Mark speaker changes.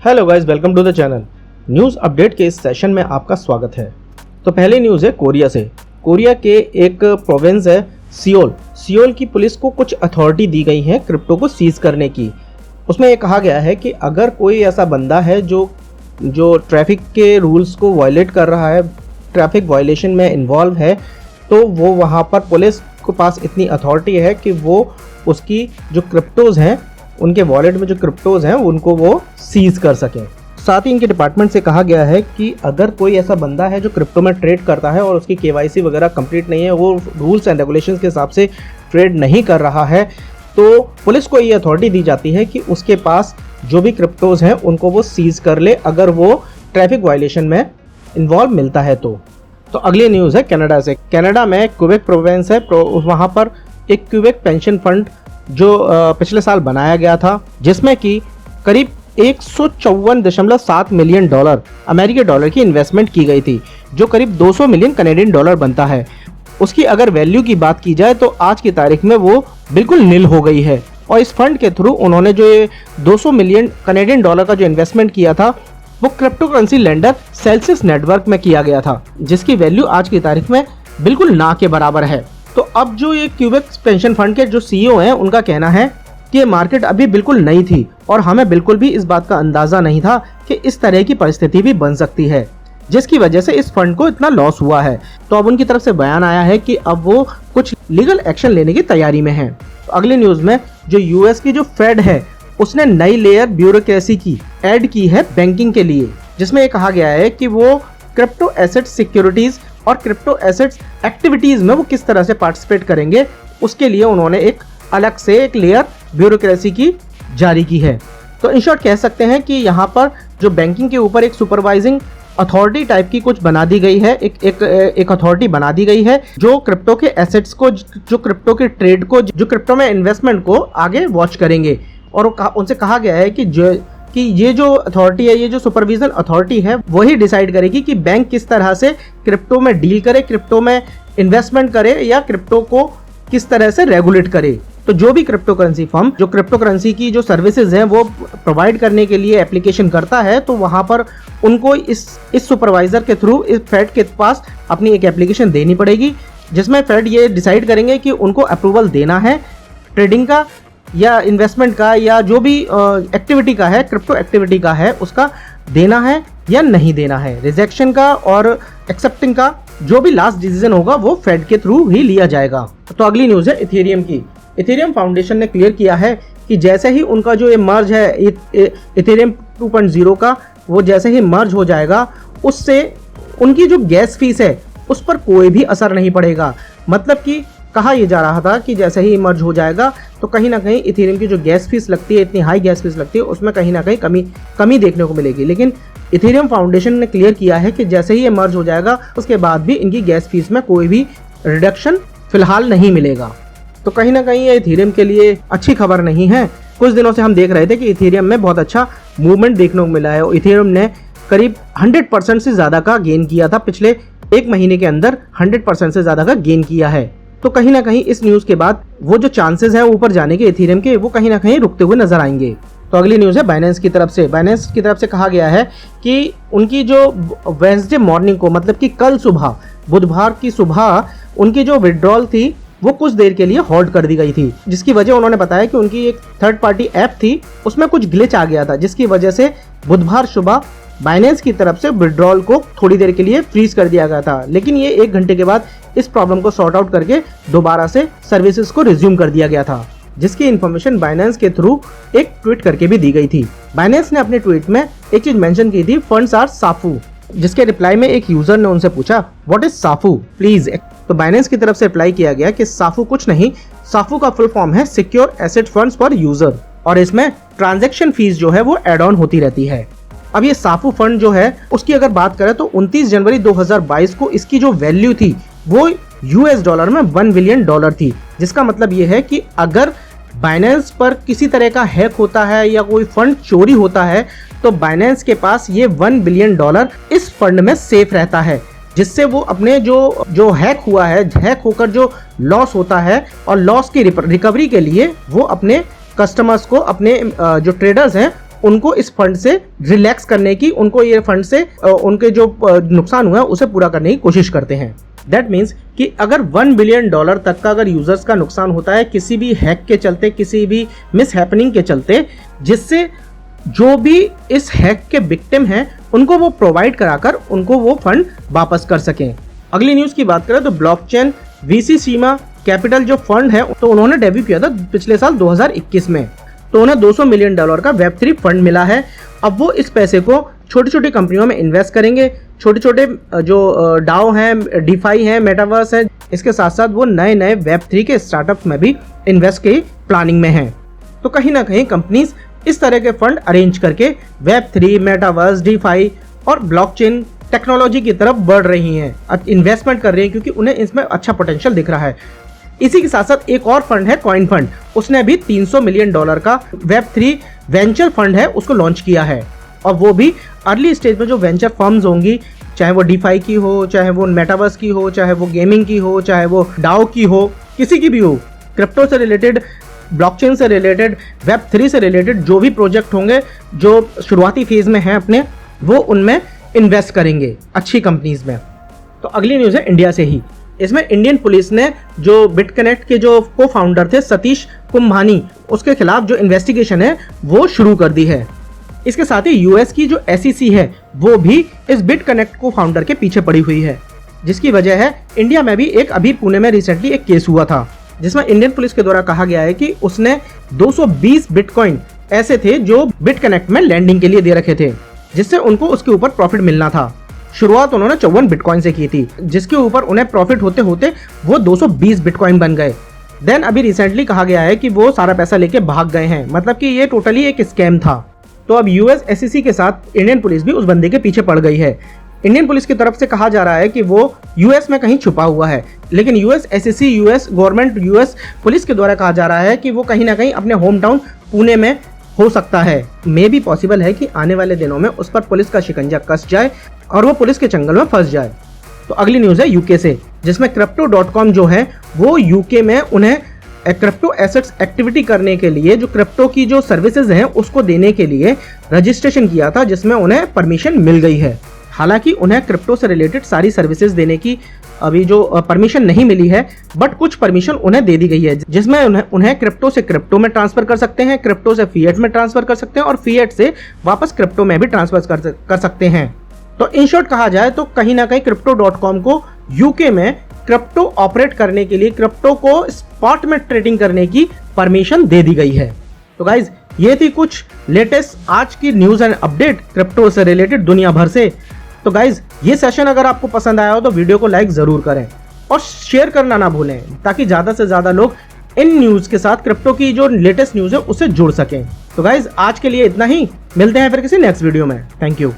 Speaker 1: Hello guys, welcome to the channel. News update के इस session में आपका स्वागत है। तो पहली न्यूज़ है कोरिया से। कोरिया के एक प्रोविंस है सियोल की पुलिस को कुछ अथॉरिटी दी गई है क्रिप्टो को सीज करने की। उसमें ये कहा गया है कि अगर कोई ऐसा बंदा है जो ट्रैफिक के रूल्स को वायलेट कर रहा है, ट्रैफिक वायलेशन में इन्वॉल्व है, तो वो वहाँ पर पुलिस के पास इतनी अथॉरिटी है कि वो उसकी जो क्रिप्टोज़ हैं, उनके वॉलेट में जो क्रिप्टोज़ हैं उनको वो सीज कर सकें। साथ ही इनके डिपार्टमेंट से कहा गया है कि अगर कोई ऐसा बंदा है जो क्रिप्टो में ट्रेड करता है और उसकी केवाईसी वगैरह कंप्लीट नहीं है, वो रूल्स एंड रेगुलेशंस के हिसाब से ट्रेड नहीं कर रहा है, तो पुलिस को ये अथॉरिटी दी जाती है कि उसके पास जो भी क्रिप्टोज़ हैं उनको वो सीज कर ले अगर वो ट्रैफिक वायलेशन में इन्वॉल्व मिलता है तो। अगली न्यूज़ है कनाडा से। कनाडा में क्यूबेक प्रोविंस है, वहाँ पर एक क्यूबेक पेंशन फंड जो पिछले साल बनाया गया था, जिसमें कि करीब 154.7 मिलियन डॉलर अमेरिकी डॉलर की इन्वेस्टमेंट की गई थी, जो करीब 200 मिलियन कनेडियन डॉलर बनता है। उसकी अगर वैल्यू की बात की जाए तो आज की तारीख में वो बिल्कुल नील हो गई है। और इस फंड के थ्रू उन्होंने जो ये 200 मिलियन कनेडियन डॉलर का जो इन्वेस्टमेंट किया था, वो crypto currency lender Celsius network में किया गया था, जिसकी वैल्यू आज की तारीख में बिल्कुल ना के बराबर है। तो अब जो ये क्यूबेक पेंशन फंड के जो सीईओ हैं, उनका कहना है कि ये मार्केट अभी बिल्कुल नई थी और हमें बिल्कुल भी इस बात का अंदाजा नहीं था कि इस तरह की परिस्थिति भी बन सकती है, जिसकी वजह से इस फंड को इतना लॉस हुआ है। तो अब उनकी तरफ से बयान आया है कि अब वो कुछ लीगल एक्शन लेने की तैयारी में है। तो अगली न्यूज में जो यूएस की जो फेड है, उसने नई लेयर ब्यूरोक्रेसी की ऐड की है बैंकिंग के लिए, जिसमें ये कहा गया है कि वो क्रिप्टो एसेट सिक्योरिटीज और क्रिप्टो एसेट्स एक्टिविटीज में वो किस तरह से पार्टिसिपेट करेंगे, उसके लिए उन्होंने एक अलग से एक लेयर ब्यूरोक्रेसी की जारी की है। तो इन शॉर्ट कह सकते हैं कि यहाँ पर जो बैंकिंग के ऊपर एक सुपरवाइजिंग अथॉरिटी टाइप की कुछ बना दी गई है, एक अथॉरिटी बना दी गई है जो क्रिप्टो के एसेट्स को, जो क्रिप्टो के ट्रेड को, जो क्रिप्टो में इन्वेस्टमेंट को आगे वॉच करेंगे। और उनसे कहा गया है कि ये जो अथॉरिटी है, ये जो सुपरविजन अथॉरिटी है, वही डिसाइड करेगी कि बैंक किस तरह से क्रिप्टो में डील करे, क्रिप्टो में इन्वेस्टमेंट करे या क्रिप्टो को किस तरह से रेगुलेट करे। तो जो भी क्रिप्टो करेंसी फर्म जो क्रिप्टो करेंसी की जो सर्विसेज हैं वो प्रोवाइड करने के लिए एप्लीकेशन करता है, तो वहाँ पर उनको इस सुपरवाइजर के थ्रू इस फेड के पास अपनी एक एप्लीकेशन देनी पड़ेगी, जिसमें फेड ये डिसाइड करेंगे कि उनको अप्रूवल देना है ट्रेडिंग का या इन्वेस्टमेंट का या जो भी एक्टिविटी का है, क्रिप्टो एक्टिविटी का है, उसका देना है या नहीं देना है। रिजेक्शन का और एक्सेप्टिंग का जो भी लास्ट डिसीजन होगा वो फेड के थ्रू ही लिया जाएगा। तो अगली न्यूज़ है इथेरियम की। इथेरियम फाउंडेशन ने क्लियर किया है कि जैसे ही उनका जो ये मर्ज है इथेरियम 2.0 का, वो जैसे ही मर्ज हो जाएगा, उससे उनकी जो गैस फीस है उस पर कोई भी असर नहीं पड़ेगा। मतलब कि कहा यह जा रहा था कि जैसे ही मर्ज हो जाएगा तो कहीं ना कहीं इथेरियम की जो गैस फीस लगती है, इतनी हाई गैस फीस लगती है, उसमें कहीं ना कहीं कमी देखने को मिलेगी। लेकिन इथेरियम फाउंडेशन ने क्लियर किया है कि जैसे ही ये मर्ज हो जाएगा उसके बाद भी इनकी गैस फीस में कोई भी रिडक्शन फिलहाल नहीं मिलेगा। तो कहीं ना कहीं ये इथेरियम के लिए अच्छी खबर नहीं है। कुछ दिनों से हम देख रहे थे कि इथेरियम में बहुत अच्छा मूवमेंट देखने को मिला है। इथेरियम ने करीब 100% से ज़्यादा का गेन किया था, पिछले एक महीने के अंदर 100% से ज़्यादा का गेन किया है। तो कहीं ना कहीं इस न्यूज़ के बाद वो जो चांसेस हैं ऊपर जाने के इथेरियम के, वो कहीं ना कहीं रुकते हुए नजर आएंगे। तो अगली न्यूज़ है बाइनेंस की तरफ से। बाइनेंस की तरफ से कहा गया है कि उनकी जो वेडनेसडे मॉर्निंग को, मतलब कि कल सुबह, बुधवार की सुबह, उनकी जो विड्रॉल थी वो कुछ देर के लिए होल्ड कर दी गई थी, जिसकी वजह उन्होंने बताया कि उनकी एक थर्ड पार्टी ऐप थी, उसमें कुछ ग्लिच आ गया था, जिसकी वजह से बुधवार सुबह बाइनेंस की तरफ से विड्रॉल को थोड़ी देर के लिए फ्रीज कर दिया गया था। लेकिन ये 1 घंटे के बाद इस प्रॉब्लम को सॉर्ट आउट करके दोबारा से सर्विसेज को रिज्यूम कर दिया गया था, जिसकी इन्फॉर्मेशन बाइनेंस के थ्रू एक ट्वीट करके भी दी गई थी। बाइनेंस ने अपने ट्वीट में एक चीज मेंशन की थी, फंड्स आर साफू, जिसके रिप्लाई में एक यूजर ने उनसे पूछा व्हाट इज साफू प्लीज। तो बाइनेंस की तरफ से रिप्लाई किया गया कि साफू कुछ नहीं, साफू का फुल फॉर्म है secure asset funds for user, और इसमें ट्रांजैक्शन फीस जो है वो एड ऑन होती रहती है। अब ये साफू फंड जो है उसकी अगर बात करें तो 29 जनवरी 2022 को इसकी जो वैल्यू थी वो $1 में $1 बिलियन थी, जिसका मतलब ये है कि अगर बाइनेंस पर किसी तरह का हैक होता है या कोई फंड चोरी होता है तो बाइनेंस के पास ये $1 बिलियन इस फंड में सेफ रहता है, जिससे वो अपने जो हैक हुआ है, हैक होकर जो लॉस होता है और लॉस की रिकवरी के लिए वो अपने कस्टमर्स को, अपने जो ट्रेडर्स हैं उनको इस फंड से रिलैक्स करने की, उनको ये फंड से उनके जो नुकसान हुआ है उसे पूरा करने की कोशिश करते हैं। दैट मीन्स कि अगर $1 बिलियन तक का अगर यूजर्स का नुकसान होता है किसी भी हैक के चलते, किसी भी मिस हैपनिंग के चलते, जिससे जो भी इस हैक के विक्टिम हैं उनको वो प्रोवाइड कराकर उनको वो फंड वापस कर सकें। अगली न्यूज़ की बात करें तो ब्लॉकचेन वीसी सीमा कैपिटल जो फंड है तो उन्होंने डेब्यू किया था पिछले साल 2021 में, तो उन्हें $200 मिलियन का वेब3 फंड मिला है। अब वो इस पैसे को छोटी छोटी कंपनियों में इन्वेस्ट करेंगे, छोटे छोटे जो डाओ हैं, डीफाई हैं, मेटावर्स है, इसके साथ साथ वो नए नए वेब3 के स्टार्टअप में भी इन्वेस्ट की प्लानिंग में हैं। तो कहीं ना कहीं कंपनीज इस तरह के फंड अरेंज करके वेब3, मेटावर्स, डीफाई और ब्लॉकचेन टेक्नोलॉजी की तरफ बढ़ रही हैं, इन्वेस्टमेंट कर रही हैं क्योंकि उन्हें इसमें अच्छा पोटेंशियल दिख रहा है। इसी के साथ साथ एक और फंड है कॉइन फंड, उसने भी $300 मिलियन का वेब3 वेंचर फंड है उसको लॉन्च किया है, और वो भी अर्ली स्टेज में जो वेंचर फर्म्स होंगी, चाहे वो डीफाई की हो, चाहे वो मेटावर्स की हो, चाहे वो गेमिंग की हो, चाहे वो डाओ की हो, किसी की भी हो, क्रिप्टो से रिलेटेड, ब्लॉकचेन से रिलेटेड, वेब3 से रिलेटेड जो भी प्रोजेक्ट होंगे जो शुरुआती फेज में हैं अपने, वो उनमें इन्वेस्ट करेंगे अच्छी कंपनीज में। तो अगली न्यूज़ है इंडिया से ही। इसमें इंडियन पुलिस ने जो बिटकनेक्ट के जो को फाउंडर थे सतीश कुंभानी, उसके खिलाफ जो इन्वेस्टिगेशन है वो शुरू कर दी है। इसके साथ ही यूएस की जो SEC है वो भी इस बिटकनेक्ट को फाउंडर के पीछे पड़ी हुई है, जिसकी वजह है इंडिया में भी अभी पुणे में रिसेंटली एक केस हुआ था जिसमें इंडियन पुलिस के द्वारा कहा गया है कि उसने 220 बिटकॉइन ऐसे थे जो बिटकनेक्ट में लैंडिंग के लिए दे रखे थे, जिससे उनको उसके ऊपर प्रॉफिट मिलना था। शुरुआत उन्होंने 54 बिटकॉइन से की थी, जिसके ऊपर उन्हें प्रॉफिट होते होते वो 220 बिटकॉइन बन गए। देन अभी रिसेंटली कहा गया है कि वो सारा पैसा लेके भाग गए हैं, मतलब कि ये टोटली एक स्कैम था। तो अब यूएस SEC के साथ इंडियन पुलिस भी उस बंदे के पीछे पड़ गई है। इंडियन पुलिस की तरफ से कहा जा रहा है कि वो यूएस में कहीं छुपा हुआ है, लेकिन US SEC, US government, US police के द्वारा कहा जा रहा है कि वो कहीं ना कहीं अपने होम टाउन पुणे में हो सकता है। मे भी पॉसिबल है कि आने वाले दिनों में उस पर पुलिस का शिकंजा कस जाए और वो पुलिस के चंगल में फंस जाए। तो अगली न्यूज़ है यूके से, जिसमें crypto.com जो है वो यूके में उन्हें क्रिप्टो एसेट्स एक्टिविटी करने के लिए जो क्रिप्टो की जो सर्विसेज हैं उसको देने के लिए रजिस्ट्रेशन किया था, जिसमें उन्हें परमिशन मिल गई है। हालांकि उन्हें क्रिप्टो से रिलेटेड सारी सर्विसेज देने की अभी जो परमिशन नहीं मिली है, बट कुछ परमिशन उन्हें दे दी गई है, जिसमें उन्हें क्रिप्टो से क्रिप्टो में ट्रांसफर कर सकते हैं, क्रिप्टो से फिएट में ट्रांसफर कर सकते हैं और फिएट से वापस क्रिप्टो में भी ट्रांसफर कर सकते हैं। तो इन शॉर्ट कहा जाए तो कहीं ना कहीं crypto.com को यूके में क्रिप्टो ऑपरेट करने के लिए, क्रिप्टो को स्पॉट में ट्रेडिंग करने की परमिशन दे दी गई है। तो गाइज ये थी कुछ लेटेस्ट आज की न्यूज़ एंड अपडेट क्रिप्टो से रिलेटेड दुनिया भर से। तो गाइज ये सेशन अगर आपको पसंद आया हो तो वीडियो को लाइक ज़रूर करें और शेयर करना ना भूलें, ताकि ज़्यादा से ज़्यादा लोग इन न्यूज़ के साथ क्रिप्टो की जो लेटेस्ट न्यूज़ है उससे जुड़ सकें। तो गाइज आज के लिए इतना ही, मिलते हैं फिर किसी नेक्स्ट वीडियो में। Thank you.